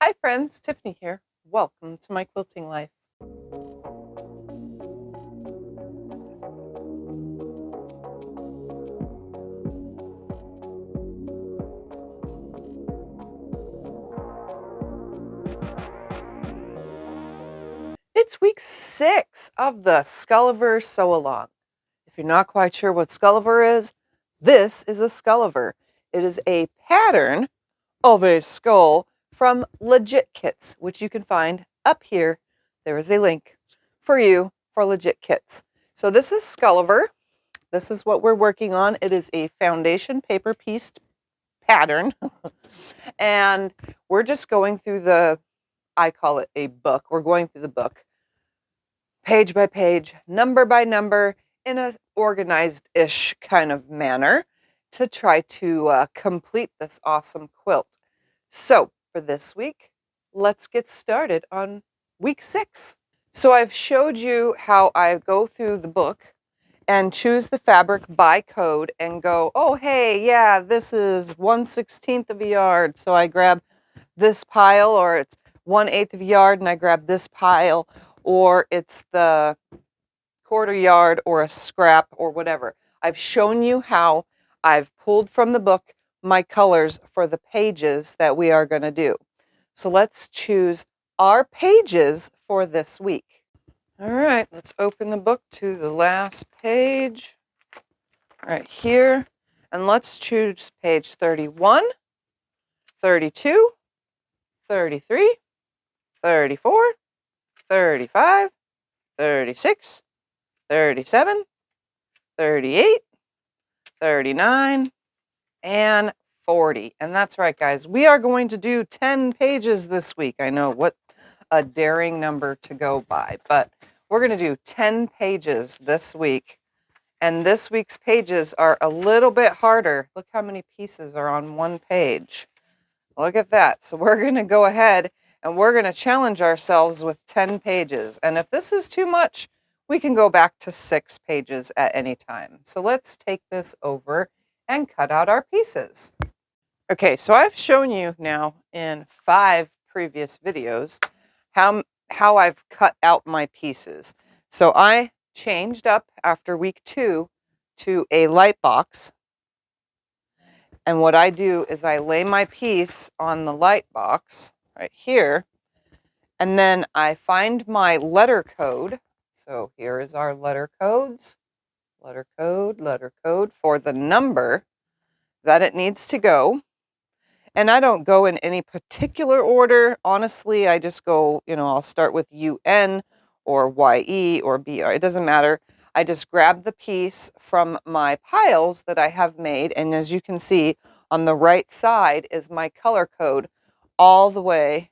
Hi friends, Tiffany here. Welcome to my quilting life. It's week 6 of the Skulliver Sew Along. If you're not quite sure what Skulliver is, this is a Skulliver. It is a pattern of a skull from Legit Kits, which you can find up here. There is a link for you for Legit Kits. So this is Skulliver. This is what we're working on. It is a foundation paper pieced pattern. And we're just going through I call it a book. We're going through the book page by page, number by number, in an organized-ish kind of manner to try to complete this awesome quilt. So for this week, let's get started on week 6. So I've showed you how I go through the book and choose the fabric by code and go, oh, hey, yeah, this is 1/16 of a yard. So I grab this pile, or it's 1/8 of a yard and I grab this pile, or it's the 1/4 yard or a scrap or whatever. I've shown you how I've pulled from the book my colors for the pages that we are going to do. So let's choose our pages for this week. All right, let's open the book to the last page right here. And let's choose page 31, 32, 33, 34, 35, 36, 37, 38, 39, and 40. And that's right, guys. We are going to do 10 pages this week. I know, what a daring number to go by, but we're going to do 10 pages this week. And this week's pages are a little bit harder. Look how many pieces are on one page. Look at that. So we're going to go ahead and we're going to challenge ourselves with 10 pages. And if this is too much, we can go back to 6 pages at any time. So let's take this over and cut out our pieces. Okay, so I've shown you now in 5 previous videos how I've cut out my pieces. So I changed up after week 2 to a light box. And what I do is I lay my piece on the light box right here, and then I find my letter code. So here is our letter codes. Letter code for the number that it needs to go. And I don't go in any particular order. Honestly, I just go, I'll start with UN or YE or BR. It doesn't matter. I just grab the piece from my piles that I have made. And as you can see, on the right side is my color code all the way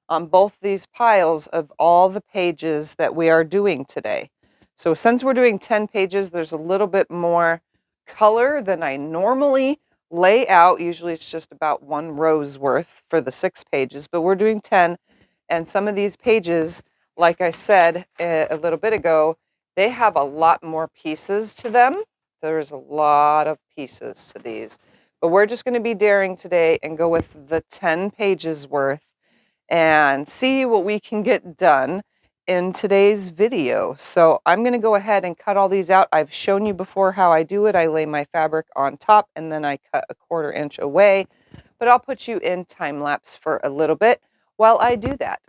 on both these piles of all the pages that we are doing today. So since we're doing 10 pages, there's a little bit more color than I normally lay out. Usually it's just about 1 row's worth for the 6 pages, but we're doing 10. And some of these pages, like I said a little bit ago, they have a lot more pieces to them. There's a lot of pieces to these. But we're just going to be daring today and go with the 10 pages worth and see what we can get done in today's video. So I'm going to go ahead and cut all these out. I've shown you before how I do it. I lay my fabric on top and then I cut a 1/4 inch away. But I'll put you in time lapse for a little bit while I do that.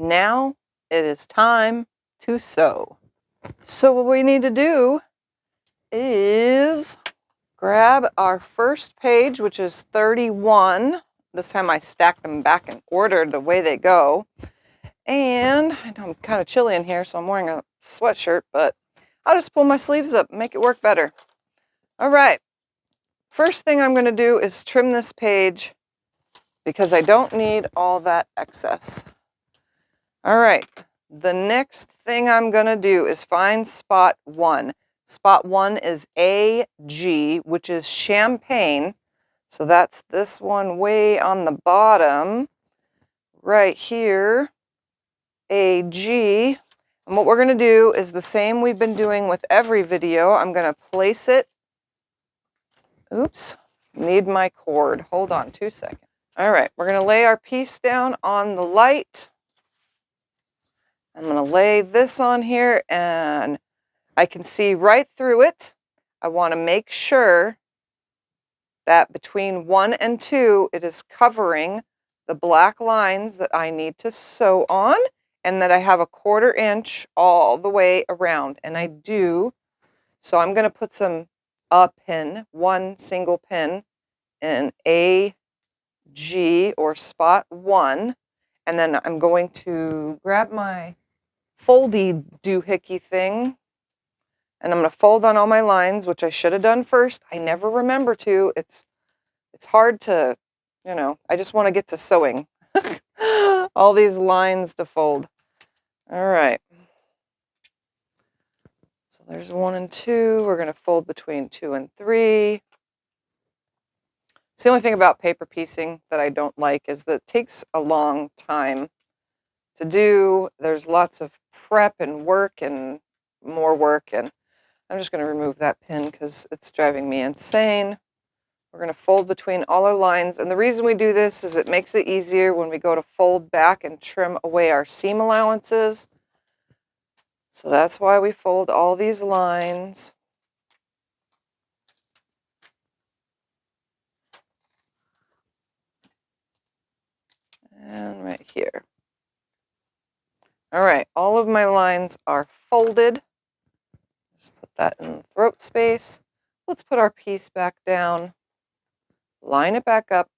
now it is time to sew. So what we need to do is grab our first page, which is 31. This time I stacked them back in order the way they go. And I know I'm kind of chilly in here, so I'm wearing a sweatshirt, but I'll just pull my sleeves up and make it work better. All right. First thing I'm going to do is trim this page because I don't need all that excess. All right. The next thing I'm going to do is find spot 1. Spot 1 is AG, which is champagne. So that's this one way on the bottom. Right here, AG. And what we're going to do is the same we've been doing with every video. I'm going to place it. Oops, need my cord. Hold on 2 seconds. All right, we're going to lay our piece down on the light. I'm going to lay this on here and I can see right through it. I want to make sure that between 1 and 2, it is covering the black lines that I need to sew on, and that I have a 1/4 inch all the way around, and I do. So I'm going to put a pin, one single pin in AG or spot 1, and then I'm going to grab my foldy doohickey thing, and I'm going to fold on all my lines, which I should have done first. I never remember to. It's hard to, I just want to get to sewing. All these lines to fold. All right. So there's 1 and 2. We're going to fold between 2 and 3. It's the only thing about paper piecing that I don't like is that it takes a long time to do. There's lots of prep and work and more work, and I'm just going to remove that pin because it's driving me insane. We're going to fold between all our lines, and the reason we do this is it makes it easier when we go to fold back and trim away our seam allowances. So that's why we fold all these lines. And right here. All right, all of my lines are folded. Just put that in the throat space. Let's put our piece back down. Line it back up.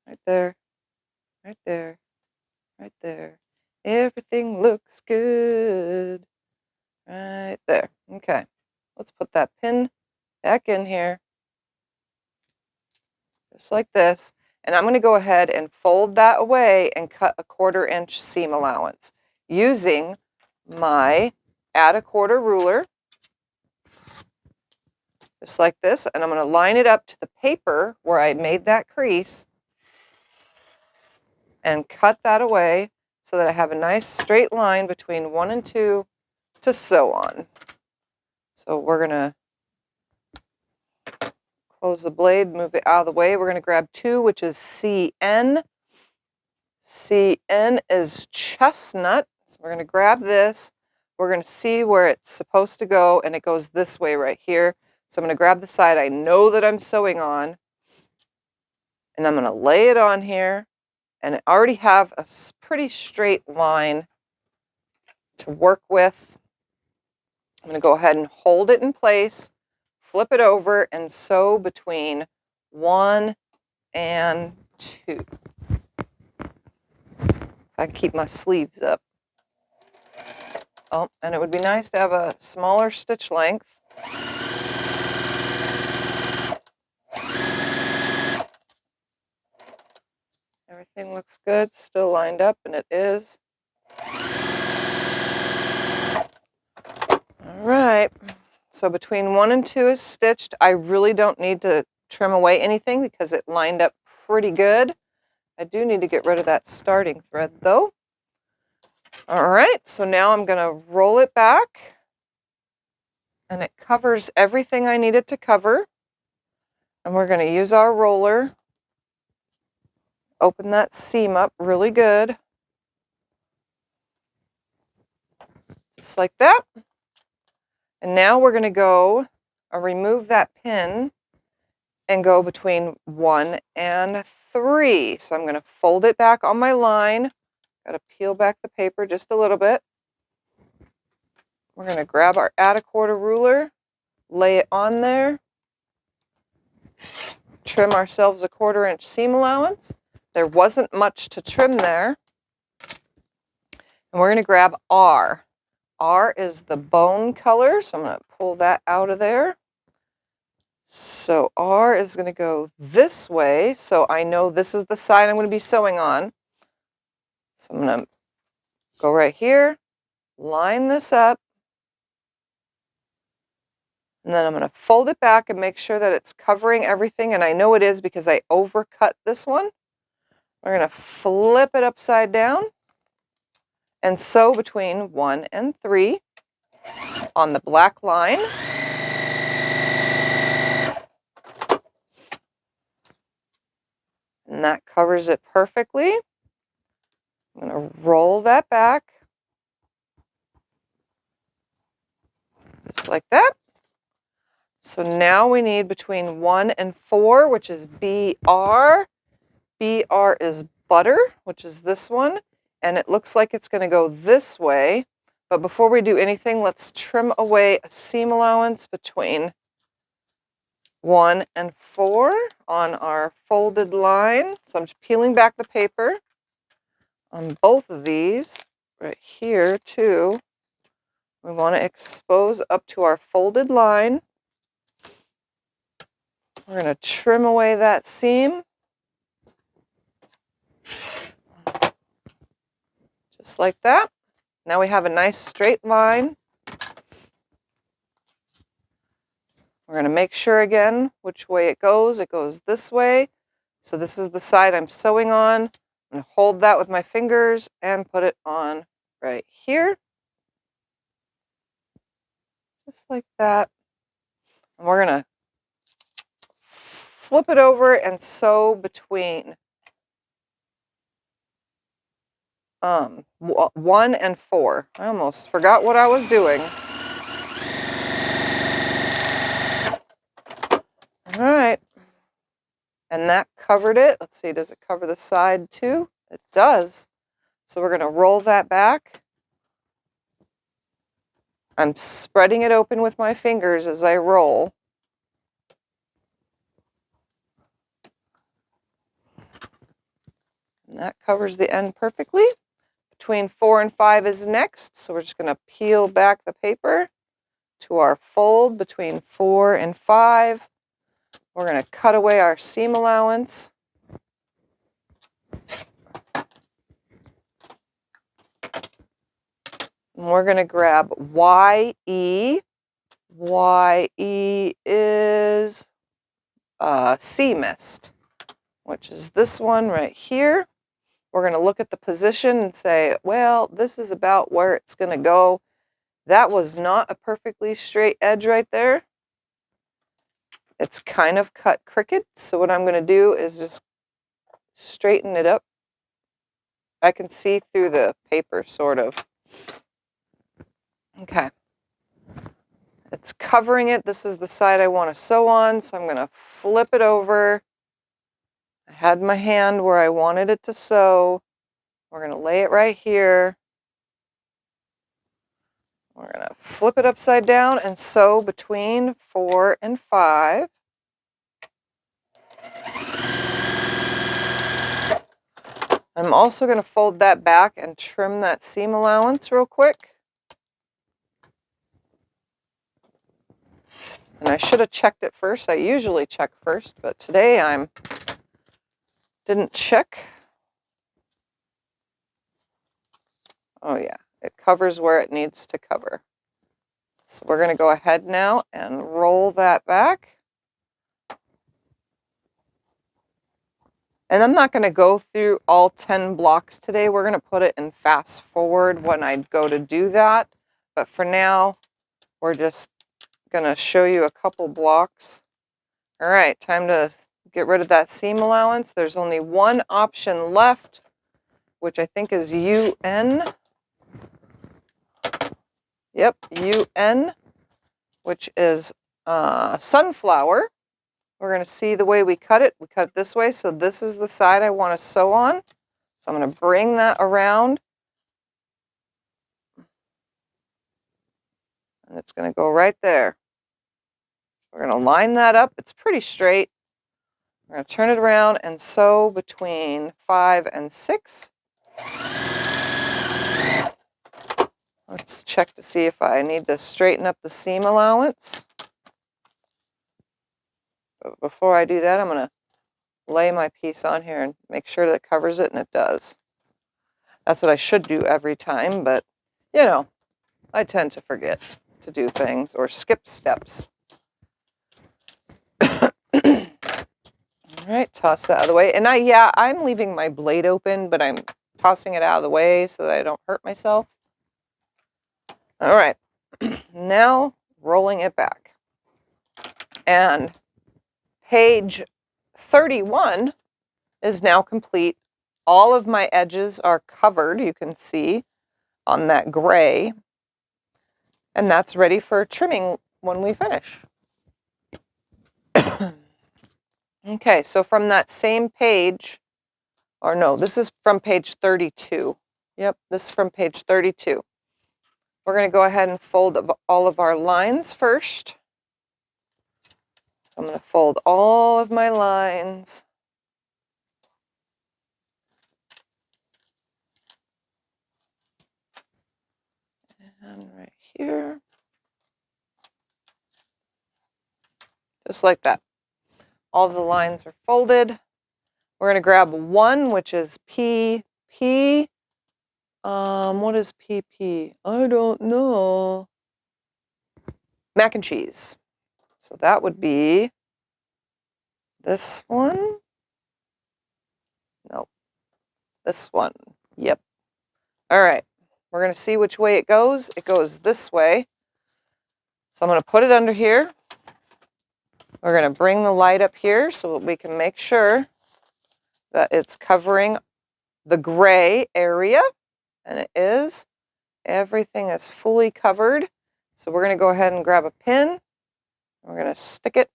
Right there, right there, right there. Everything looks good. Right there. Okay. Let's put that pin back in here. Just like this. And I'm going to go ahead and fold that away and cut a 1/4 inch seam allowance using my add a 1/4 ruler. Just like this. And I'm going to line it up to the paper where I made that crease and cut that away so that I have a nice straight line between 1 and 2 to sew on. So we're going to close the blade, move it out of the way. We're going to grab 2, which is CN. CN is chestnut. So we're going to grab this. We're going to see where it's supposed to go, and it goes this way right here. So I'm going to grab the side I know that I'm sewing on, and I'm going to lay it on here, and I already have a pretty straight line to work with. I'm going to go ahead and hold it in place, flip it over, and sew between 1 and 2. I keep my sleeves up. Oh, and it would be nice to have a smaller stitch length. Everything looks good, still lined up, and it is. All right, so between 1 and 2 is stitched. I really don't need to trim away anything because it lined up pretty good. I do need to get rid of that starting thread though. All right, so now I'm going to roll it back, and it covers everything I need it to cover. And we're going to use our roller. Open that seam up really good. Just like that. And now we're going to go remove that pin and go between 1 and 3. So I'm going to fold it back on my line. Got to peel back the paper just a little bit. We're going to grab our add a quarter ruler, lay it on there, trim ourselves a 1/4 inch seam allowance. There wasn't much to trim there. And we're going to grab R. R is the bone color, so I'm going to pull that out of there. So R is going to go this way, so I know this is the side I'm going to be sewing on. So I'm going to go right here, line this up, and then I'm going to fold it back and make sure that it's covering everything, and I know it is because I overcut this one. We're going to flip it upside down and sew between 1 and 3 on the black line. And that covers it perfectly. I'm going to roll that back, just like that. So now we need between 1 and 4, which is BR. BR is butter, which is this one. And it looks like it's going to go this way. But before we do anything, let's trim away a seam allowance between 1 and 4 on our folded line. So I'm just peeling back the paper on both of these. Right here, too. We want to expose up to our folded line. We're going to trim away that seam. Just like that. Now we have a nice straight line. We're going to make sure again which way it goes. It goes this way. So this is the side I'm sewing on. I'm going to hold that with my fingers and put it on right here. Just like that. And we're going to flip it over and sew between 1 and 4. I almost forgot what I was doing. All right. And that covered it. Let's see, does it cover the side too? It does. So we're going to roll that back. I'm spreading it open with my fingers as I roll. And that covers the end perfectly. Between 4 and 5 is next. So we're just going to peel back the paper to our fold between 4 and 5. We're going to cut away our seam allowance. And we're going to grab YE. YE is sea mist, which is this one right here. We're going to look at the position and say, well, this is about where it's going to go. That was not a perfectly straight edge right there. It's kind of cut crooked. So what I'm going to do is just straighten it up. I can see through the paper, sort of. Okay. It's covering it. This is the side I want to sew on, so I'm going to flip it over. I had my hand where I wanted it to sew. We're going to lay it right here. We're going to flip it upside down and sew between 4 and 5. I'm also going to fold that back and trim that seam allowance real quick. And I should have checked it first. I usually check first, but today I didn't check. Oh yeah, it covers where it needs to cover. So we're going to go ahead now and roll that back. And I'm not going to go through all 10 blocks today. We're going to put it in fast forward when I go to do that. But for now, we're just going to show you a couple blocks. All right, time to get rid of that seam allowance. There's only one option left, which I think is UN. Yep, UN, which is sunflower. We're going to see the way we cut it. We cut it this way, so this is the side I want to sew on. So I'm going to bring that around. And it's going to go right there. We're going to line that up. It's pretty straight. We're going to turn it around and sew between 5 and 6. Let's check to see if I need to straighten up the seam allowance. But before I do that, I'm going to lay my piece on here and make sure that it covers it, and it does. That's what I should do every time, but, you know, I tend to forget to do things or skip steps. All right, toss that out of the way. And I'm leaving my blade open, but I'm tossing it out of the way so that I don't hurt myself. All right, now rolling it back. And page 31 is now complete. All of my edges are covered, you can see, on that gray. And that's ready for trimming when we finish. Okay, so from that same page, or no, this is from page 32. Yep, this is from page 32. We're going to go ahead and fold all of our lines first. I'm going to fold all of my lines. And right here. Just like that. All the lines are folded. We're going to grab one, which is PP. What is PP? I don't know. Mac and cheese. So that would be this one. Nope. This one. Yep. All right. We're going to see which way it goes. It goes this way. So I'm going to put it under here. We're going to bring the light up here so that we can make sure that it's covering the gray area. And it is. Everything is fully covered. So we're going to go ahead and grab a pin. We're going to stick it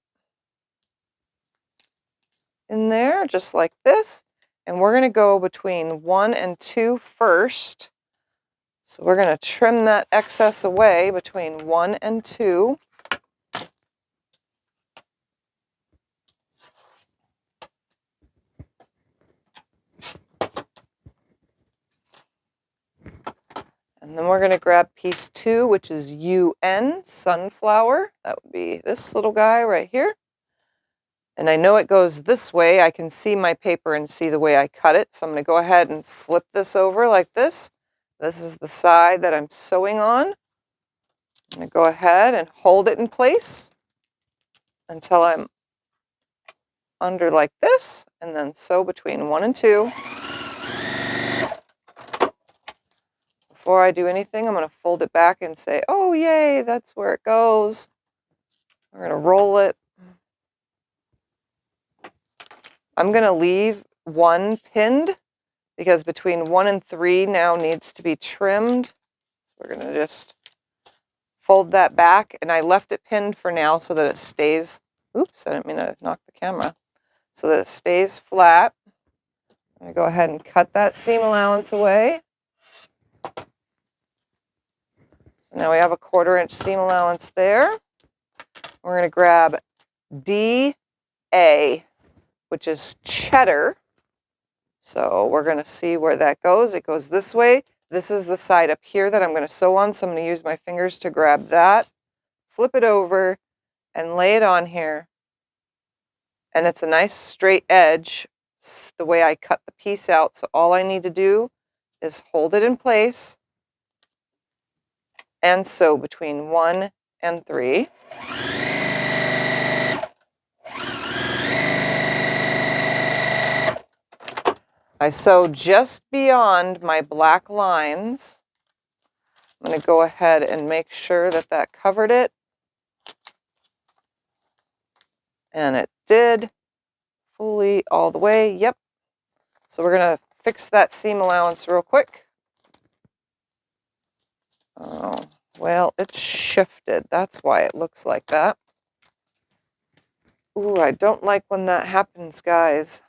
in there just like this. And we're going to go between 1 and 2 first. So we're going to trim that excess away between 1 and 2. And then we're going to grab piece 2, which is UN, sunflower. That would be this little guy right here. And I know it goes this way. I can see my paper and see the way I cut it. So I'm going to go ahead and flip this over like this. This is the side that I'm sewing on. I'm going to go ahead and hold it in place until I'm under like this, and then sew between 1 and 2. Before I do anything, I'm going to fold it back and say, oh, yay, that's where it goes. We're going to roll it. I'm going to leave 1 pinned because between 1 and 3 now needs to be trimmed. So we're going to just fold that back, and I left it pinned for now so that it stays, oops, I didn't mean to knock the camera, so that it stays flat. I'm going to go ahead and cut that seam allowance away. Now we have a 1/4 inch seam allowance there. We're going to grab DA, which is cheddar. So we're going to see where that goes. It goes this way. This is the side up here that I'm going to sew on. So I'm going to use my fingers to grab that, flip it over, and lay it on here. And it's a nice straight edge, the way I cut the piece out. So all I need to do is hold it in place and sew between 1 and 3. I sew just beyond my black lines. I'm going to go ahead and make sure that that covered it. And it did fully all the way. Yep. So we're going to fix that seam allowance real quick. Oh, well, it's shifted. That's why it looks like that. Ooh, I don't like when that happens, guys.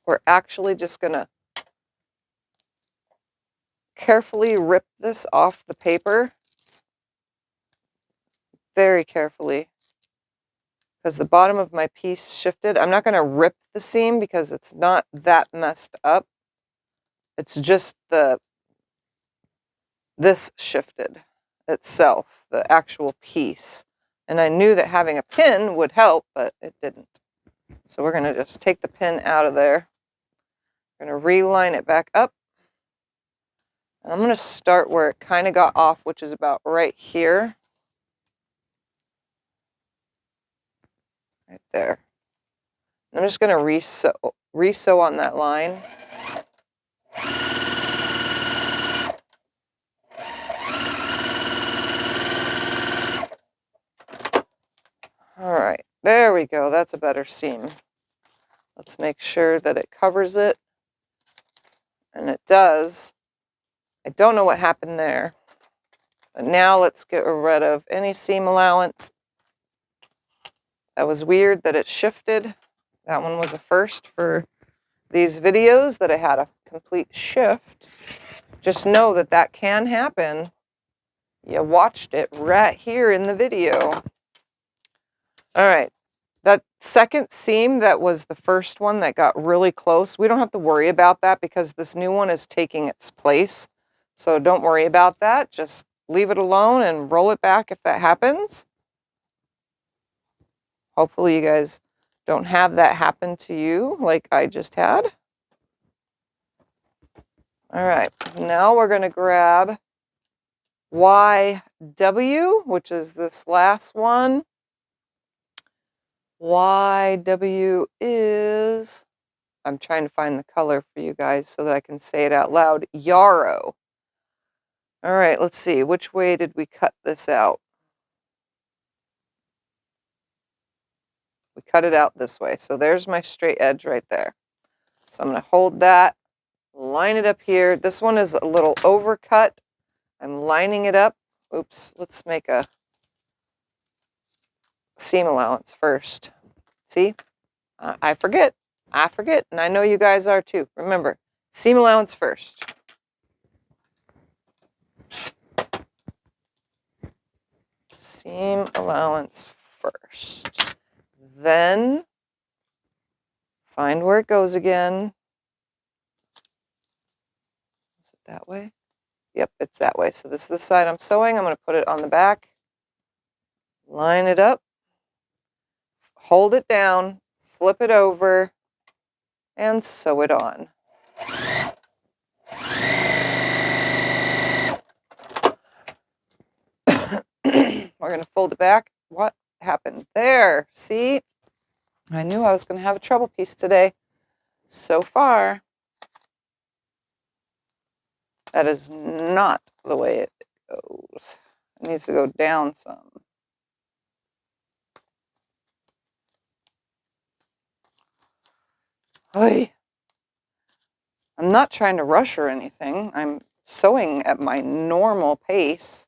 We're actually just going to carefully rip this off the paper. Very carefully. Because the bottom of my piece shifted. I'm not going to rip the seam because it's not that messed up. It's just this shifted itself, the actual piece. And I knew that having a pin would help, but it didn't. So we're going to just take the pin out of there. I'm going to reline it back up. And I'm going to start where it kind of got off, which is about right here. Right there. I'm just going to re-sew on that line. All right, there we go. That's a better seam. Let's make sure that it covers it. And it does. I don't know what happened there. But now let's get rid of any seam allowance. That was weird that it shifted. That one was a first for these videos, that it had a complete shift. Just know that that can happen. You watched it right here in the video. All right. That second seam that was the first one that got really close, we don't have to worry about that because this new one is taking its place. So don't worry about that. Just leave it alone and roll it back if that happens. Hopefully you guys don't have that happen to you like I just had. All right, now we're going to grab YW, which is this last one. YW is, I'm trying to find the color for you guys so that I can say it out loud, Yarrow. All right, let's see, which way did we cut this out? We cut it out this way, so there's my straight edge right there. So I'm going to hold that, line it up here. This one is a little overcut. I'm lining it up. Oops, let's make a seam allowance first. See, I forget, and I know you guys are too. Remember, seam allowance first. Seam allowance first. Then find where it goes again. Is it that way? Yep, it's that way. So this is the side I'm sewing. I'm going to put it on the back. Line it up. Hold it down. Flip it over. And sew it on. We're going to fold it back. What happened there? See? I knew I was going to have a trouble piece today. So far, that is not the way it goes. It needs to go down some. Oy. I'm not trying to rush or anything. I'm sewing at my normal pace.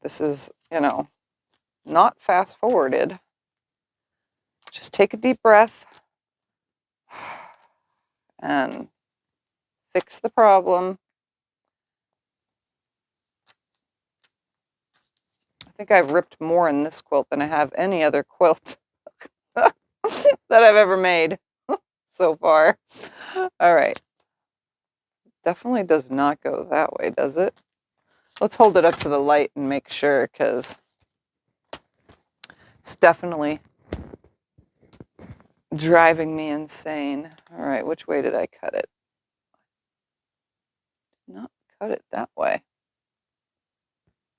This is, you know, not fast forwarded. Just take a deep breath and fix the problem. I think I've ripped more in this quilt than I have any other quilt that I've ever made so far. All right. Definitely does not go that way, does it? Let's hold it up to the light and make sure, because it's definitely driving me insane. All right, which way did I cut it? Not cut it that way.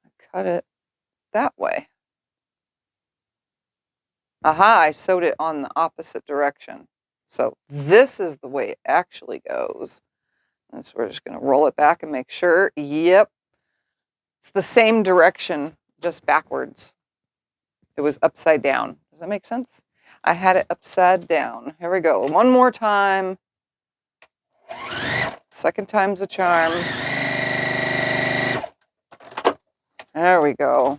I cut it that way. Aha, I sewed it on the opposite direction. So this is the way it actually goes. And so we're just going to roll it back and make sure. Yep. It's the same direction, just backwards. It was upside down. Does that make sense? I had it upside down. Here we go. One more time. Second time's a charm. There we go.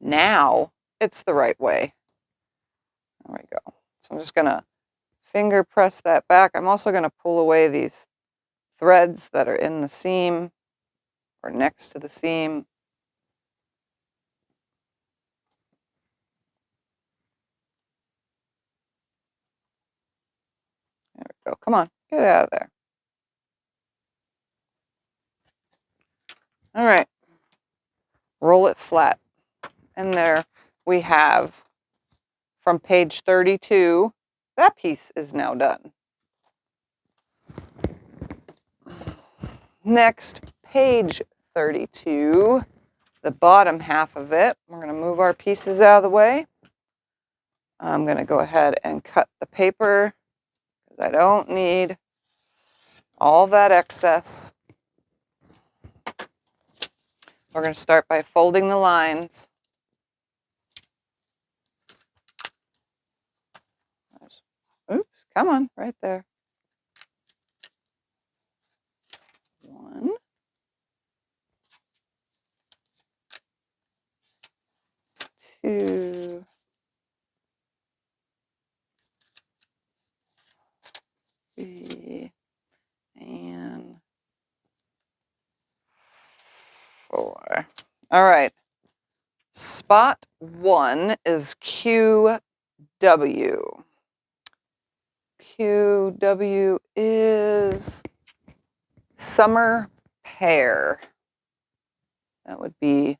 Now it's the right way. There we go. So I'm just gonna finger press that back. I'm also gonna pull away these threads that are in the seam or next to the seam. There we go. Come on, get out of there. All right, roll it flat. And there we have from page 32, that piece is now done. Next, page 32, the bottom half of it. We're going to move our pieces out of the way. I'm going to go ahead and cut the paper because I don't need all that excess. We're going to start by folding the lines. Oops, come on, right there. 1, 2, 3, and 4. All right. Spot 1 is QW. QW is summer pear. That would be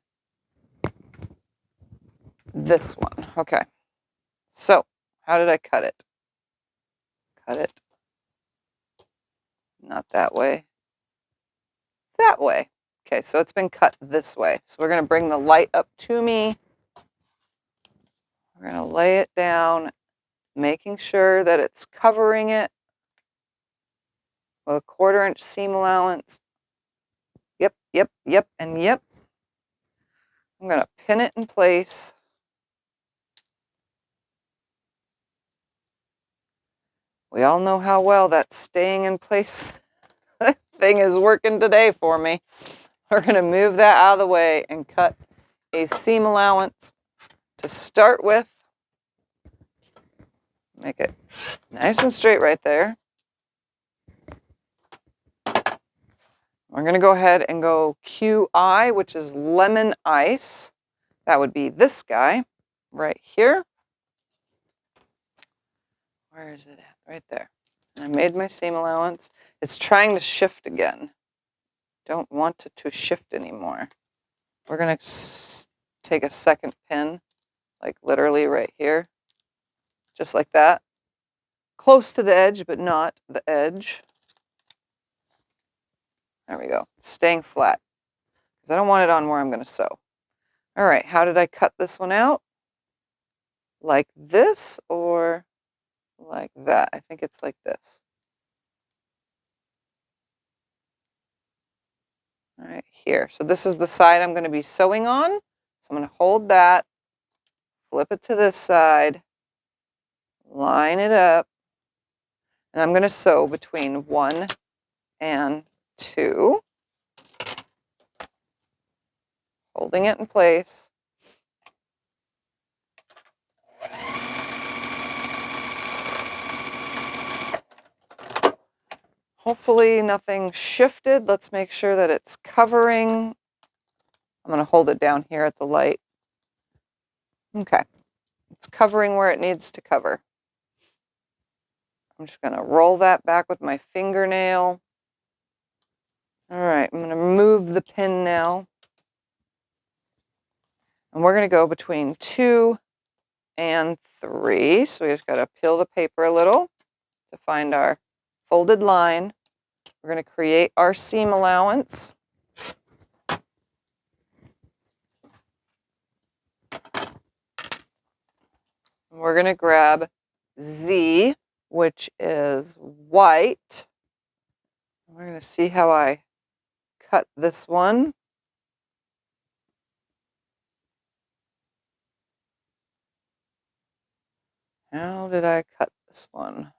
this one. Okay. So, how did I cut it? Cut it. Not that way. That way. Okay, so it's been cut this way. So we're going to bring the light up to me. We're going to lay it down, making sure that it's covering it with a 1/4 inch seam allowance. Yep, yep, yep, and yep. I'm going to pin it in place. We all know how well that staying in place thing is working today for me. We're going to move that out of the way and cut a seam allowance to start with. Make it nice and straight right there. We're going to go ahead and go QI, which is lemon ice. That would be this guy right here. Where is it at? Right there. And I made my seam allowance. It's trying to shift again. Don't want it to shift anymore. We're going to take a second pin, like literally right here, just like that. Close to the edge, but not the edge. There we go. Staying flat, because I don't want it on where I'm going to sew. All right, how did I cut this one out? Like this or like that? I think it's like this. All right, here. So this is the side I'm going to be sewing on. So I'm going to hold that, flip it to this side, line it up, and I'm going to sew between 1 and 2, holding it in place. Hopefully nothing shifted. Let's make sure that it's covering. I'm going to hold it down here at the light. Okay. It's covering where it needs to cover. I'm just going to roll that back with my fingernail. All right, I'm going to move the pin now. And we're going to go between 2 and 3. So we just got to peel the paper a little to find our folded line. We're going to create our seam allowance. We're going to grab Z, which is white. We're going to see how I cut this one. How did I cut this one?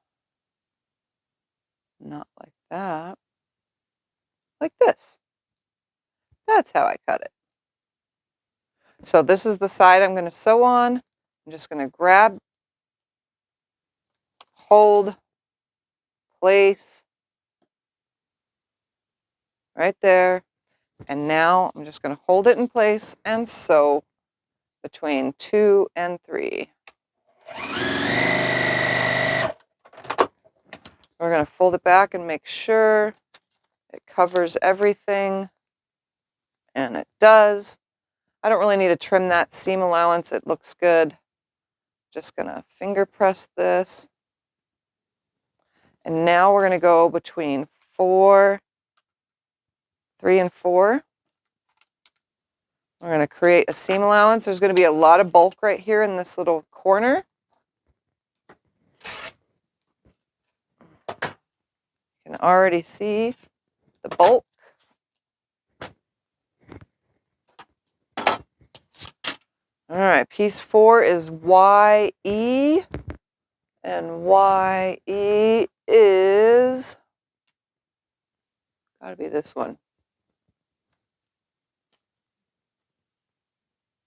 Not like that. Like this. That's how I cut it. So this is the side I'm going to sew on. I'm just going to grab, hold, place, right there. And now I'm just going to hold it in place and sew between 2 and 3. We're going to fold it back and make sure it covers everything. And it does. I don't really need to trim that seam allowance. It looks good. Just going to finger press this. And now we're going to go between 3 and 4. We're going to create a seam allowance. There's going to be a lot of bulk right here in this little corner. You can already see the bulk. All right, piece 4 is YE, and YE is, gotta be this one,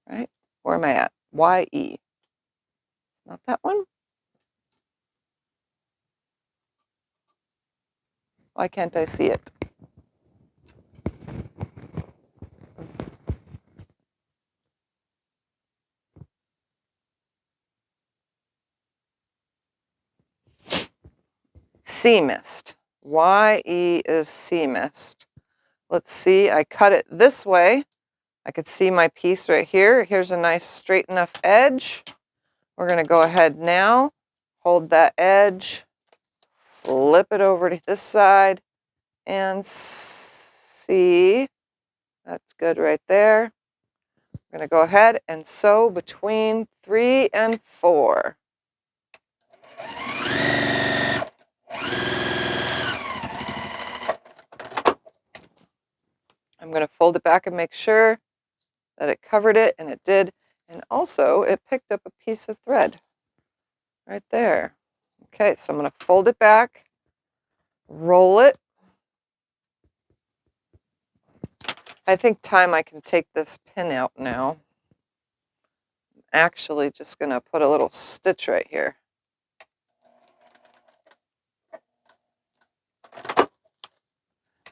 right? Where am I at? YE, not that one? Why can't I see it? Sea mist. YE is sea mist. Let's see, I cut it this way. I could see my piece right here. Here's a nice straight enough edge. We're going to go ahead now, hold that edge, flip it over to this side, and see. That's good right there. We're going to go ahead and sew between 3 and 4. I'm going to fold it back and make sure that it covered it, and it did. And also, it picked up a piece of thread right there. Okay, so I'm going to fold it back, roll it. I think I can take this pin out now. I'm actually just going to put a little stitch right here.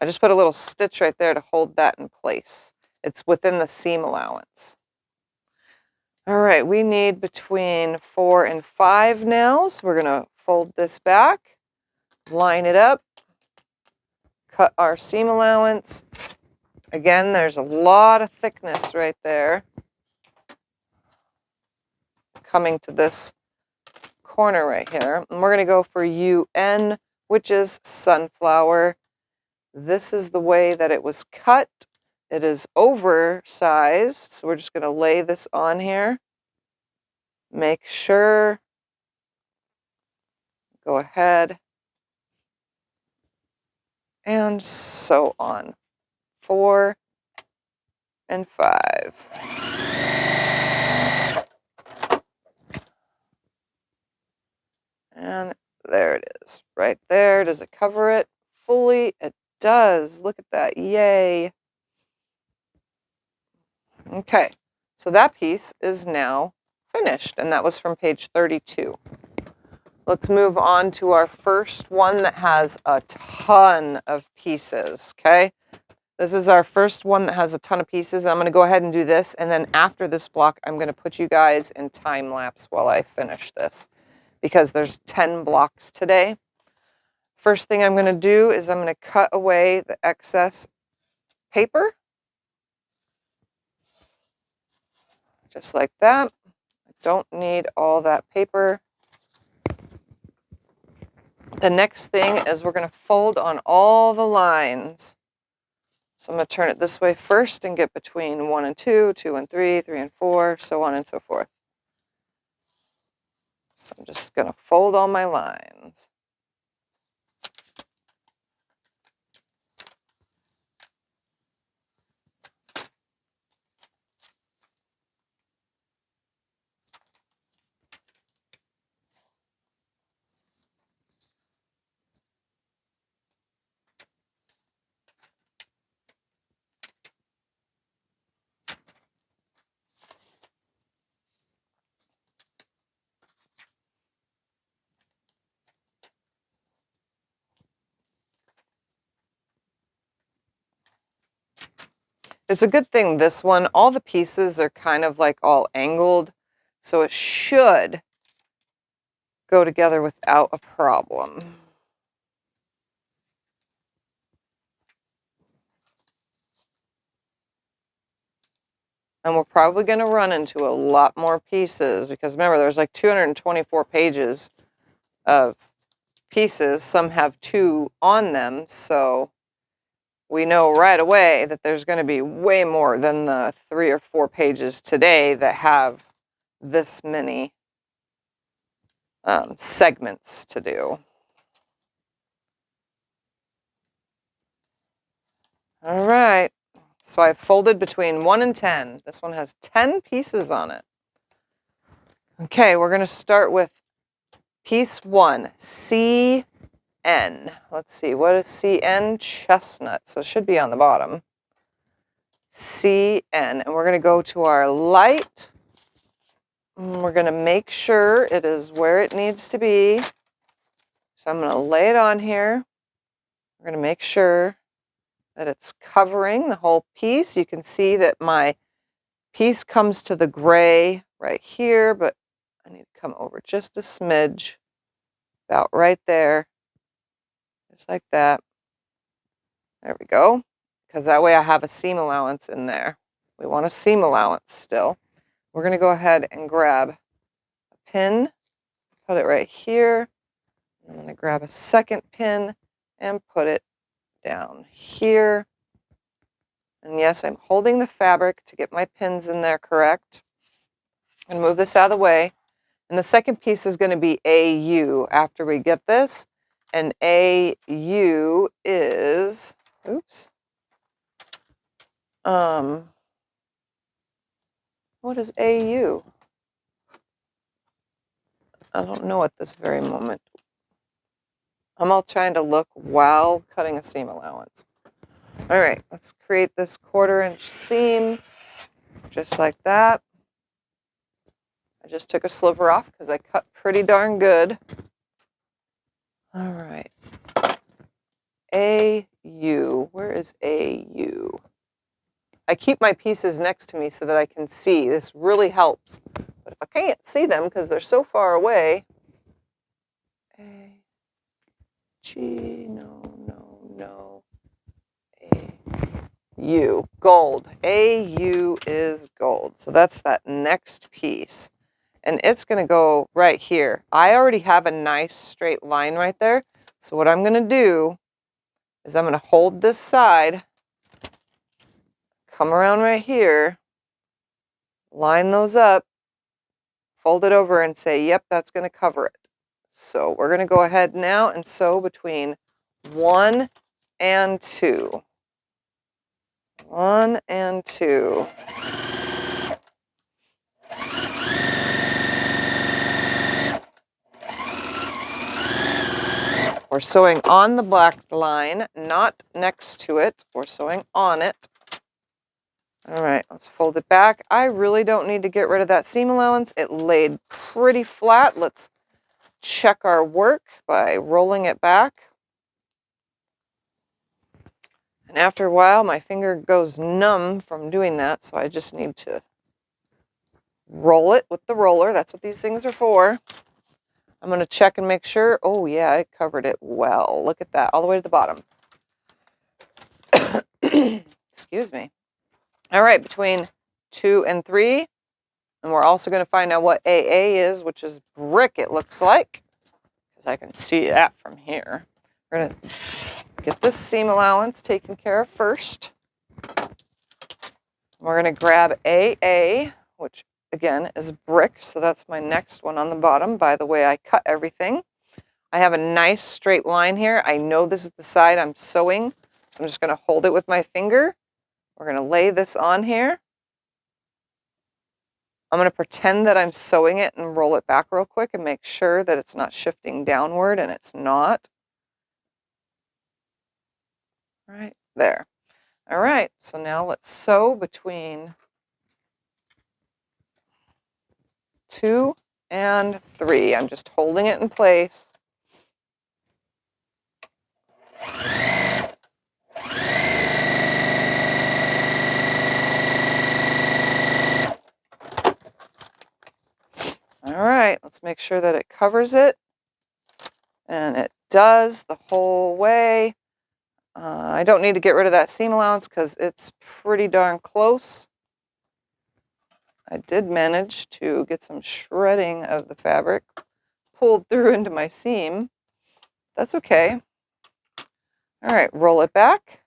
I just put a little stitch right there to hold that in place. It's within the seam allowance. All right, we need between 4 and 5 now, so we're going to fold this back, line it up, cut our seam allowance. Again, there's a lot of thickness right there coming to this corner right here. And we're going to go for UN, which is sunflower. This is the way that it was cut. It is oversized, so we're just going to lay this on here. Make sure, go ahead and sew on 4 and 5. And there it is, right there. Does it cover it fully? It does. Look at that, yay. Okay, so that piece is now finished, and that was from page 32. Let's move on to our first one that has a ton of pieces, okay? This is our first one that has a ton of pieces. I'm going to go ahead and do this, and then after this block, I'm going to put you guys in time lapse while I finish this, because there's 10 blocks today. First thing I'm going to do is I'm going to cut away the excess paper, just like that. I don't need all that paper. The next thing is we're going to fold on all the lines. So I'm going to turn it this way first and get between 1 and 2, 2 and 3, 3 and 4, so on and so forth. So I'm just going to fold all my lines. It's a good thing this one, all the pieces are kind of like all angled, so it should go together without a problem. And we're probably going to run into a lot more pieces because remember, there's like 224 pages of pieces. Some have 2 on them, so we know right away that there's going to be way more than the 3 or 4 pages today that have this many segments to do. All right. So I folded between 1 and 10. This one has 10 pieces on it. Okay, we're going to start with piece 1, CN. Let's see, what is CN? Chestnut. So it should be on the bottom. CN. And we're going to go to our light. And we're going to make sure it is where it needs to be. So I'm going to lay it on here. We're going to make sure that it's covering the whole piece. You can see that my piece comes to the gray right here, but I need to come over just a smidge, about right there, just like that. There we go, because that way I have a seam allowance in there. We want a seam allowance still. We're going to go ahead and grab a pin, put it right here. I'm going to grab a second pin and put it down here. And yes, I'm holding the fabric to get my pins in there correct. I'm going to move this out of the way. And the second piece is going to be AU after we get this. And AU is, oops. What is AU? I don't know at this very moment. I'm all trying to look while cutting a seam allowance. All right, let's create this 1/4 inch seam, just like that. I just took a sliver off because I cut pretty darn good. All right. AU, where is AU? I keep my pieces next to me so that I can see. This really helps. But if I can't see them because they're so far away, no. AU, gold. AU is gold. So that's that next piece. And it's going to go right here. I already have a nice straight line right there. So what I'm going to do is I'm going to hold this side, come around right here, line those up, fold it over and say, yep, that's going to cover it. So we're going to go ahead now and sew between 1 and 2. 1 and 2. We're sewing on the black line, not next to it. We're sewing on it. All right, let's fold it back. I really don't need to get rid of that seam allowance. It laid pretty flat. Let's check our work by rolling it back. And after a while, my finger goes numb from doing that, so I just need to roll it with the roller. That's what these things are for. I'm going to check and make sure. Oh, yeah, I covered it well. Look at that, all the way to the bottom. Excuse me. All right, between 2 and 3. And we're also going to find out what AA is, which is brick, it looks like, because I can see that from here. We're going to get this seam allowance taken care of first. We're going to grab AA, which again is brick, so that's my next one on the bottom. By the way, I cut everything. I have a nice straight line here. I know this is the side I'm sewing, so I'm just going to hold it with my finger. We're going to lay this on here. I'm going to pretend that I'm sewing it and roll it back real quick and make sure that it's not shifting downward, and it's not. Right there. All right, so now let's sew between 2 and 3. I'm just holding it in place. All right, let's make sure that it covers it. And it does the whole way. I don't need to get rid of that seam allowance because it's pretty darn close. I did manage to get some shredding of the fabric pulled through into my seam. That's okay. All right, roll it back.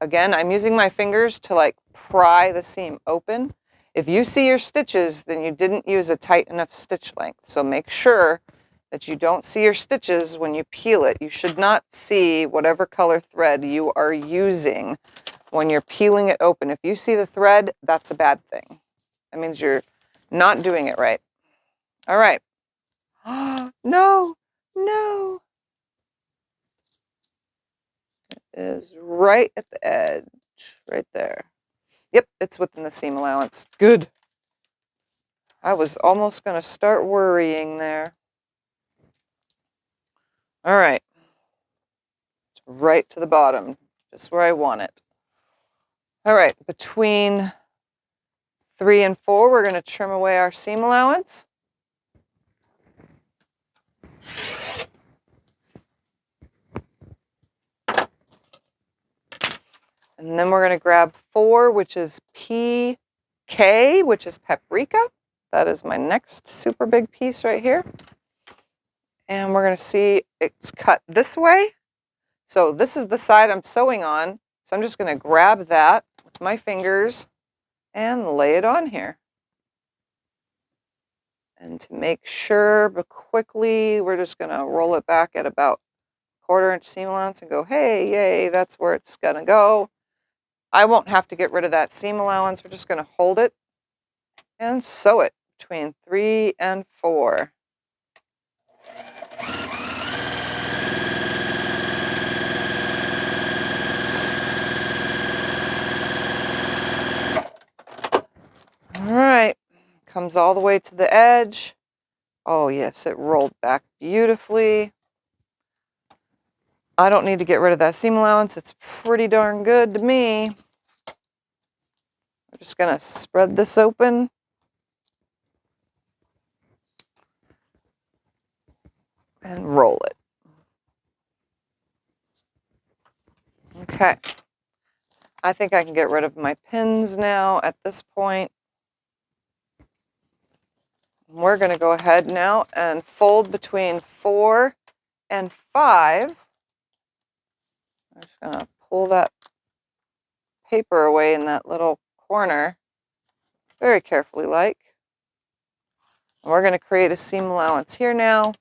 Again, I'm using my fingers to like pry the seam open. If you see your stitches, then you didn't use a tight enough stitch length. So make sure that you don't see your stitches when you peel it. You should not see whatever color thread you are using when you're peeling it open. If you see the thread, that's a bad thing. That means you're not doing it right. All right. No, no. It is right at the edge, right there. Yep, it's within the seam allowance. Good. I was almost going to start worrying there. All right. It's right to the bottom, just where I want it. All right, between 3 and 4, we're going to trim away our seam allowance. And then we're going to grab 4, which is PK, which is paprika. That is my next super big piece right here. And we're going to see it's cut this way. So this is the side I'm sewing on. So I'm just going to grab that with my fingers and lay it on here. And to make sure, but quickly, we're just going to roll it back at about 1/4 inch seam allowance and go, hey, yay, that's where it's going to go. I won't have to get rid of that seam allowance. We're just going to hold it and sew it between 3 and 4. All right, comes all the way to the edge. Oh yes, it rolled back beautifully. I don't need to get rid of that seam allowance. It's pretty darn good to me. We're just going to spread this open. And roll it. Okay. I think I can get rid of my pins now at this point. We're going to go ahead now and fold between 4 and 5. I'm just going to pull that paper away in that little corner very carefully like. And we're going to create a seam allowance here now.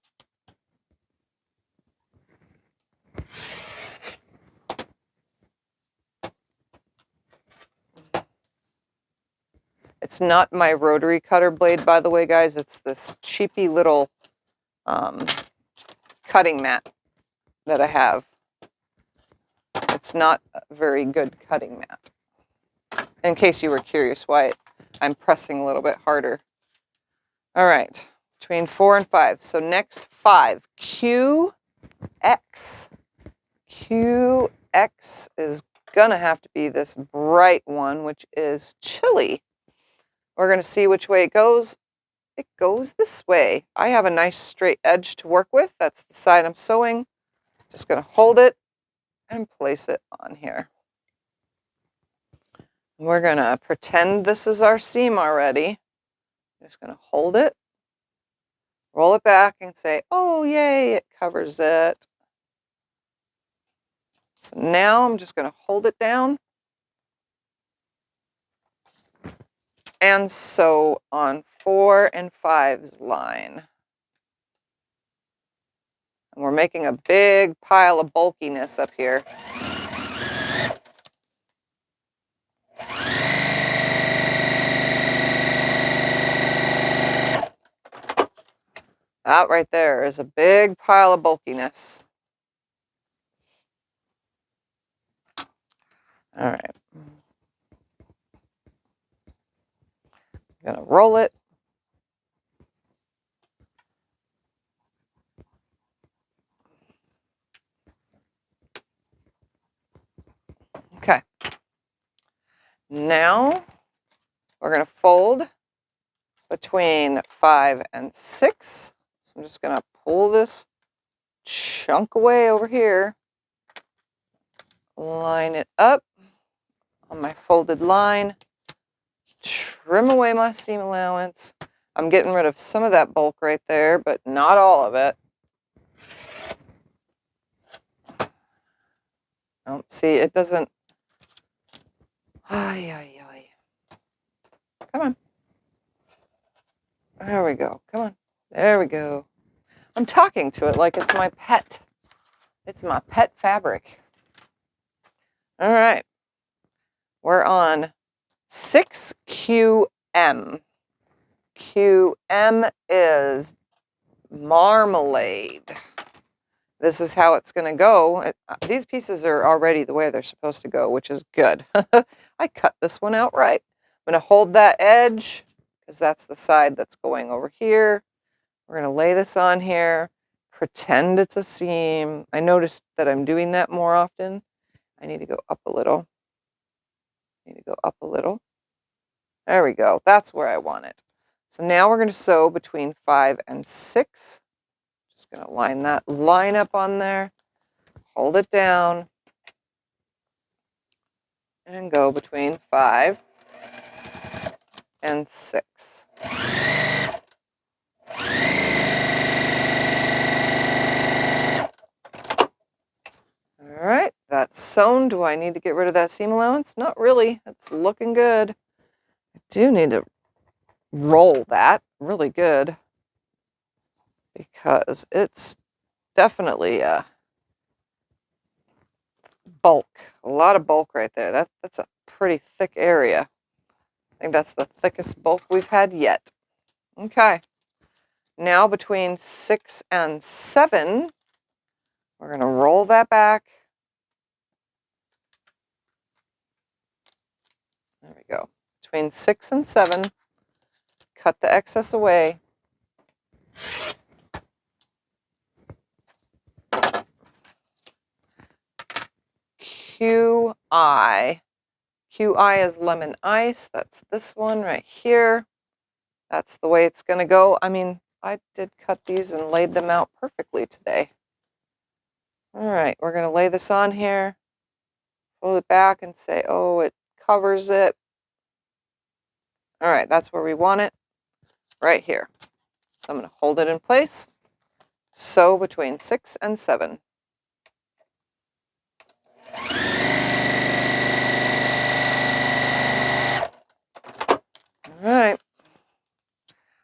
It's not my rotary cutter blade, by the way, guys. It's this cheapy little cutting mat that I have. It's not a very good cutting mat. In case you were curious why I'm pressing a little bit harder. All right, between 4 and 5. So next 5, QX. QX is gonna have to be this bright one, which is chili. We're gonna see which way it goes. It goes this way. I have a nice straight edge to work with. That's the side I'm sewing. Just gonna hold it and place it on here. We're gonna pretend this is our seam already. Just gonna hold it, roll it back and say, oh, yay, it covers it. So now I'm just gonna hold it down and sew on 4 and 5's line. And we're making a big pile of bulkiness up here. That right there is a big pile of bulkiness. All right. I'm gonna roll it. Okay. Now we're gonna fold between 5 and 6. So I'm just going to pull this chunk away over here, line it up on my folded line, trim away my seam allowance. I'm getting rid of some of that bulk right there, but not all of it. Oh, see, it doesn't. Ay, ay, ay. Come on. There we go. Come on. There we go. I'm talking to it like it's my pet. It's my pet fabric. All right. We're on 6QM. QM is marmalade. This is how it's going to go. These pieces are already the way they're supposed to go, which is good. I cut this one out right. I'm going to hold that edge because that's the side that's going over here. We're going to lay this on here, pretend it's a seam. I noticed that I'm doing that more often. I need to go up a little. There we go. That's where I want it. So now we're going to sew between 5 and 6. Just going to line up on there, hold it down, and go between 5 and 6. All right, that's sewn. Do I need to get rid of that seam allowance? Not really. It's looking good. I do need to roll that really good because it's definitely a bulk. A lot of bulk right there. That's a pretty thick area. I think that's the thickest bulk we've had yet. Okay. Now between 6 and 7, we're going to roll that back. There we go. Between 6 and 7, cut the excess away. QI. QI is lemon ice. That's this one right here. That's the way it's going to go. I mean, I did cut these and laid them out perfectly today. All right, we're going to lay this on here, fold it back and say, oh, it covers it. All right, that's where we want it, right here. So I'm going to hold it in place, sew between 6 and 7. All right.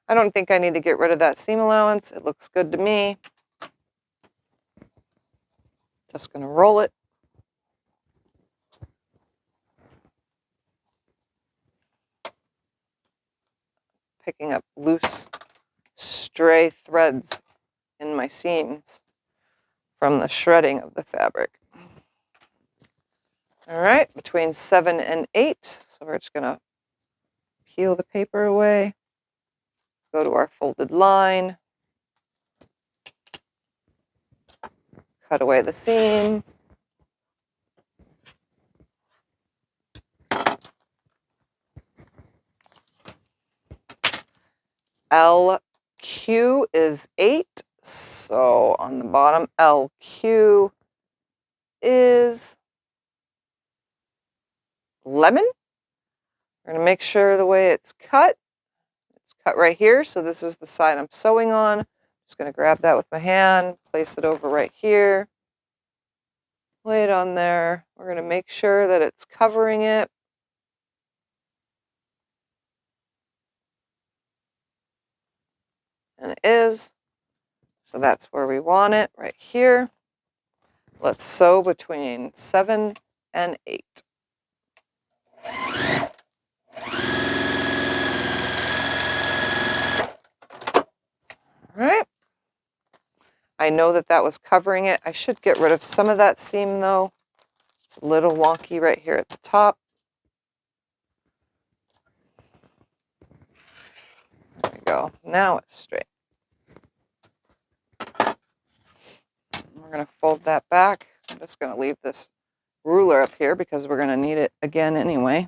I don't think I need to get rid of that seam allowance. It looks good to me. Just going to roll it. Picking up loose, stray threads in my seams from the shredding of the fabric. All right, between 7 and 8. So we're just going to peel the paper away, go to our folded line, cut away the seam. LQ is 8. So on the bottom, LQ is lemon. We're going to make sure the way it's cut right here. So this is the side I'm sewing on. Just going to grab that with my hand, place it over right here, lay it on there. We're going to make sure that it's covering it. And it is. So that's where we want it, right here. Let's sew between 7 and 8. All right. I know that that was covering it. I should get rid of some of that seam though. It's a little wonky right here at the top. There we go. Now it's straight. We're going to fold that back. I'm just going to leave this ruler up here because we're going to need it again anyway.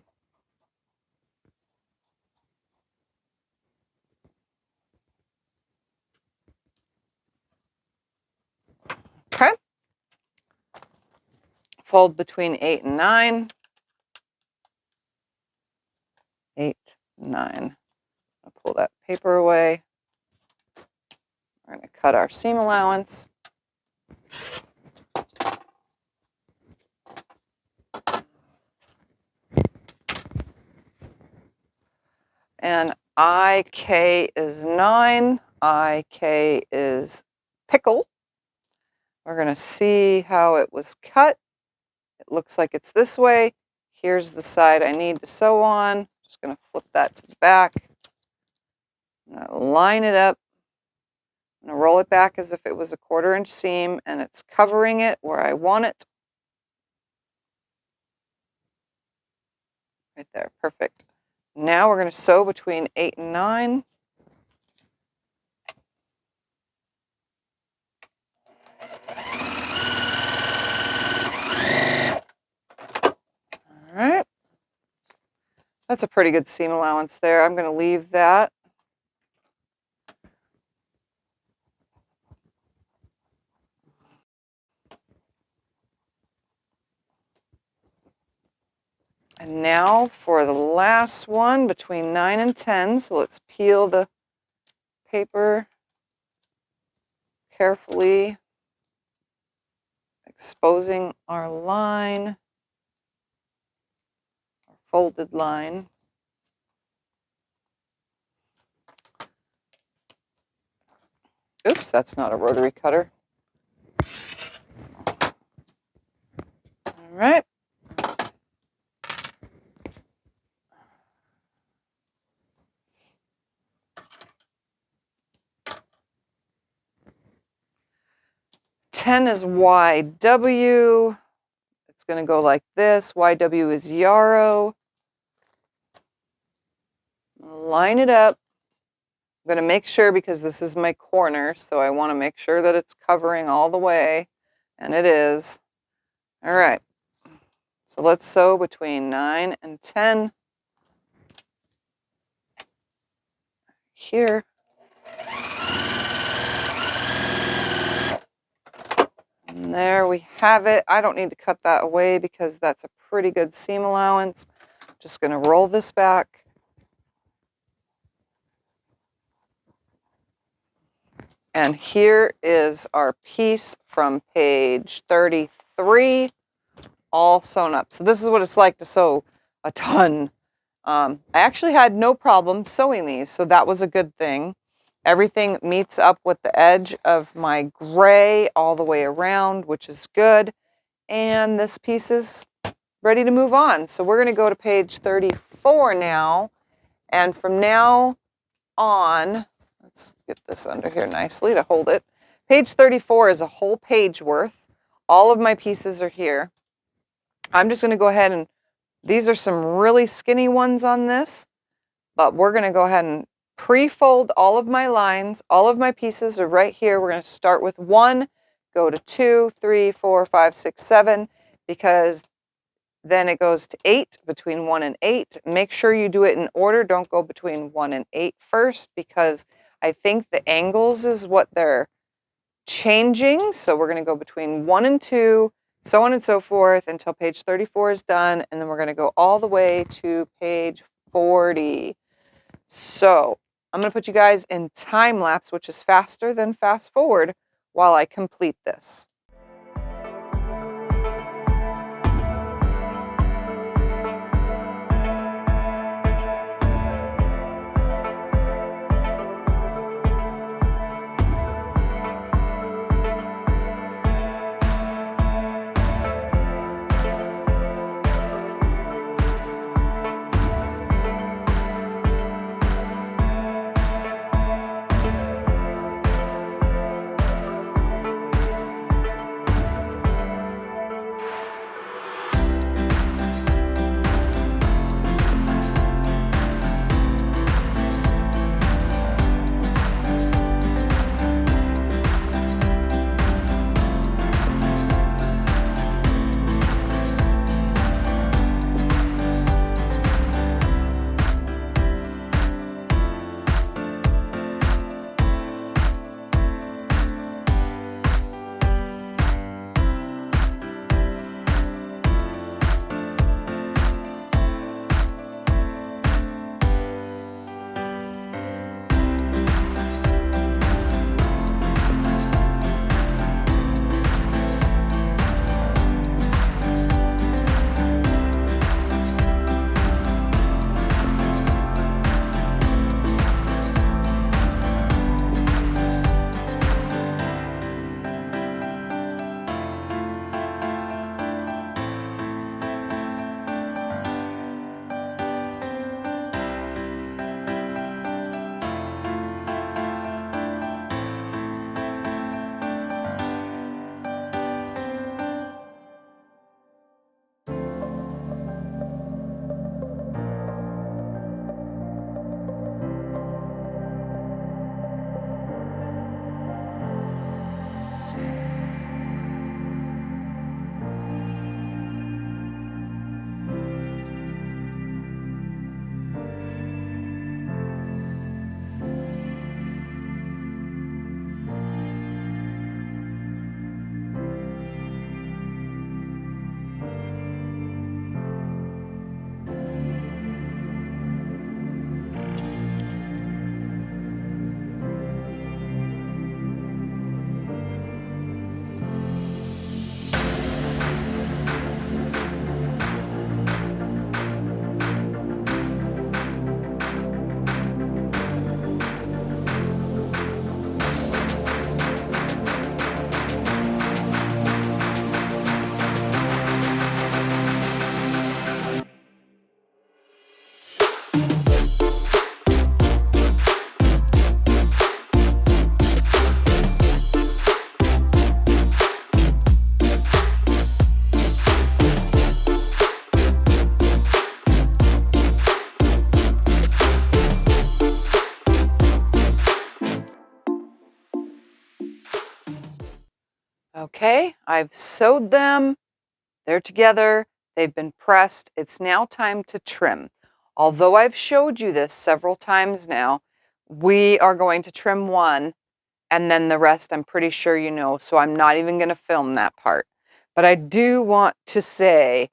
fold between 8 and 9. 8, 9. I'll pull that paper away. We're going to cut our seam allowance. And IK is 9, IK is pickle. We're going to see how it was cut. It looks like it's this way. Here's the side I need to sew on. Just going to flip that to the back. I'm going to line it up. I'm going to roll it back as if it was a 1/4 inch seam, and it's covering it where I want it. Right there, perfect. Now we're going to sew between 8 and 9. All right. That's a pretty good seam allowance there. I'm going to leave that. And now for the last one between 9 and 10. So let's peel the paper carefully, exposing our line, our folded line. Oops, that's not a rotary cutter. All right. Ten is YW. It's going to go like this. YW is yarrow. Line it up. I'm going to make sure, because this is my corner, so I want to make sure that it's covering all the way, and it is. All right. So let's sew between 9 and 10 here. And there we have it. I don't need to cut that away because that's a pretty good seam allowance. Just going to roll this back. And here is our piece from page 33, all sewn up. So this is what it's like to sew a ton. I actually had no problem sewing these, so that was a good thing. Everything meets up with the edge of my gray all the way around, which is good. And this piece is ready to move on. So we're going to go to page 34 now. And from now on, let's get this under here nicely to hold it. Page 34 is a whole page worth. All of my pieces are here. I'm just going to go ahead and, these are some really skinny ones on this, but we're going to go ahead and pre-fold all of my lines. All of my pieces are right here. We're going to start with 1, go to 2, 3, 4, 5, 6, 7, because then it goes to 8, between 1 and 8. Make sure you do it in order. Don't go between 1 and 8 first, because I think the angles is what they're changing. So we're going to go between 1 and 2, so on and so forth until page 34 is done. And then we're going to go all the way to page 40. So I'm going to put you guys in time lapse, which is faster than fast forward, while I complete this. Okay, I've sewed them. They're together. They've been pressed. It's now time to trim. Although I've showed you this several times now, we are going to trim one and then the rest I'm pretty sure you know, so I'm not even going to film that part. But I do want to say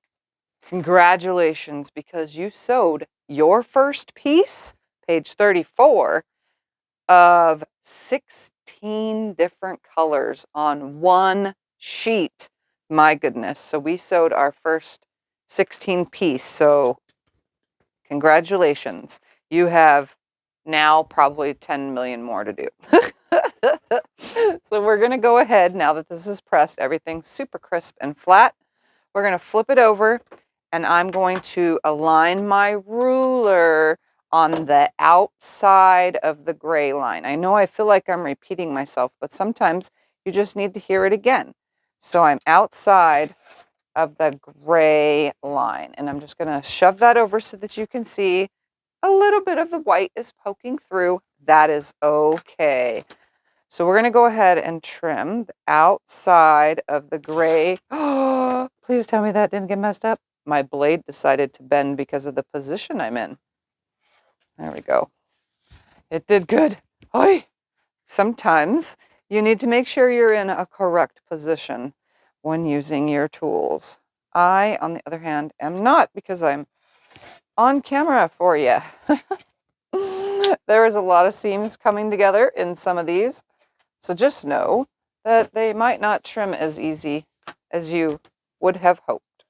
congratulations because you sewed your first piece, page 34, of 16 different colors on one sheet. My goodness. So we sewed our first 16 piece. So congratulations. You have now probably 10 million more to do. So we're going to go ahead, now that this is pressed, everything's super crisp and flat. We're going to flip it over and I'm going to align my ruler on the outside of the gray line. I know I feel like I'm repeating myself, but sometimes you just need to hear it again. So I'm outside of the gray line and I'm just going to shove that over so that you can see a little bit of the white is poking through. That is okay. So we're going to go ahead and trim the outside of the gray. Oh, please tell me that didn't get messed up. My blade decided to bend because of the position I'm in. There we go. It did good. Oy. Sometimes you need to make sure you're in a correct position when using your tools. I, on the other hand, am not because I'm on camera for you. There is a lot of seams coming together in some of these. So just know that they might not trim as easy as you would have hoped.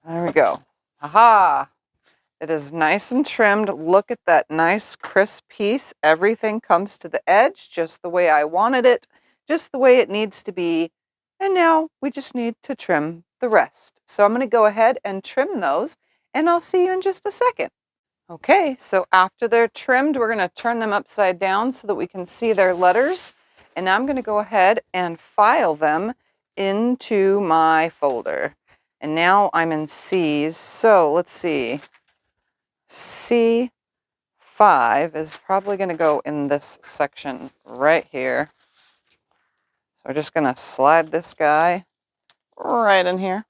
There we go. Aha! It is nice and trimmed. Look at that nice crisp piece. Everything comes to the edge just the way I wanted it, just the way it needs to be. And now we just need to trim the rest. So I'm going to go ahead and trim those, and I'll see you in just a second. Okay, so after they're trimmed, we're going to turn them upside down so that we can see their letters. And I'm going to go ahead and file them into my folder. And now I'm in C's. So let's see. C5 is probably going to go in this section right here. So we're just going to slide this guy right in here.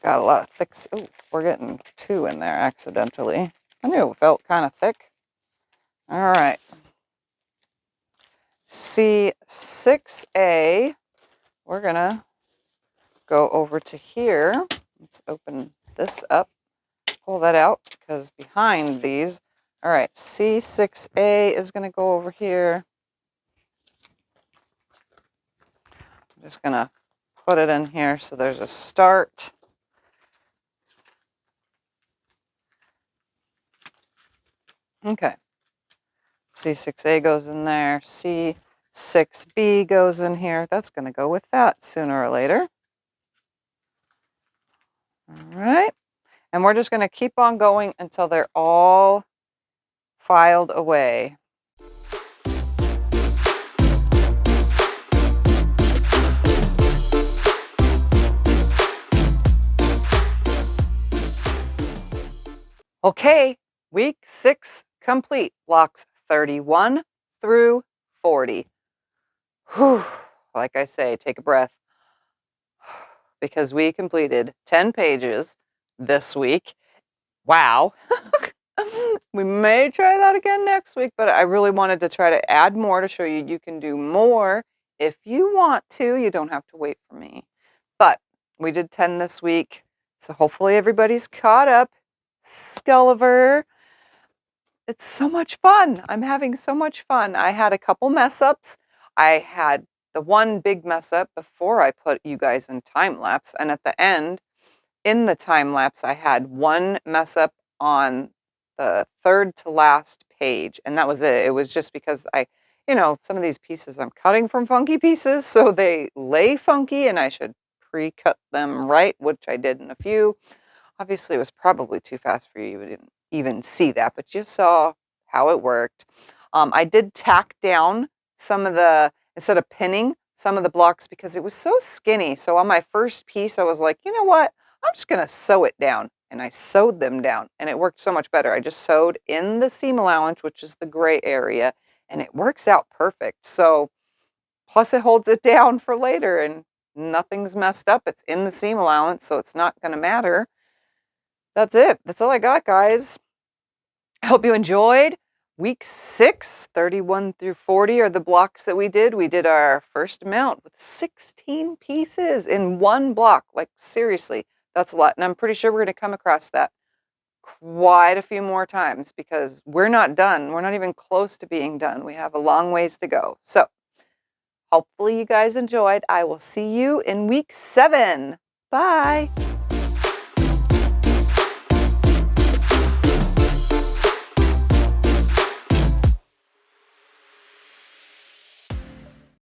Got a lot of thick. Oh, we're getting 2 in there accidentally. I knew it felt kind of thick. All right. C6A, we're going to go over to here. Let's open this up, pull that out, because behind these, all right, C6A is going to go over here. I'm just going to put it in here so there's a start. Okay. C6A goes in there. C6B goes in here. That's going to go with that sooner or later. All right. And we're just going to keep on going until they're all filed away. Okay, week 6 complete, blocks 31 through 40. Whew, like I say, take a breath. Because we completed 10 pages this week. Wow. We may try that again next week, but I really wanted to try to add more to show you can do more if you want to. You don't have to wait for me. But we did 10 this week, so hopefully everybody's caught up. Skulliver. It's so much fun. I'm having so much fun. I had a couple mess ups. I had the one big mess up before I put you guys in time lapse, and at the end, in the time lapse, I had one mess up on the third to last page, and that was it. It was just because some of these pieces I'm cutting from funky pieces, so they lay funky, and I should pre-cut them right, which I did in a few. Obviously, it was probably too fast for you to even see that, but you saw how it worked. I did tack down some of instead of pinning some of the blocks because it was so skinny. So on my first piece, I was like, you know what? I'm just going to sew it down. and I sewed them down, and it worked so much better. I just sewed in the seam allowance, which is the gray area, and it works out perfect. So plus it holds it down for later, and nothing's messed up. It's in the seam allowance, so it's not going to matter. That's it. That's all I got, guys. I hope you enjoyed. Week 6, 31 through 40 are the blocks that we did. We did our first amount with 16 pieces in one block. Like, seriously, that's a lot. And I'm pretty sure we're going to come across that quite a few more times because we're not done. We're not even close to being done. We have a long ways to go. So hopefully you guys enjoyed. I will see you in week 7. Bye.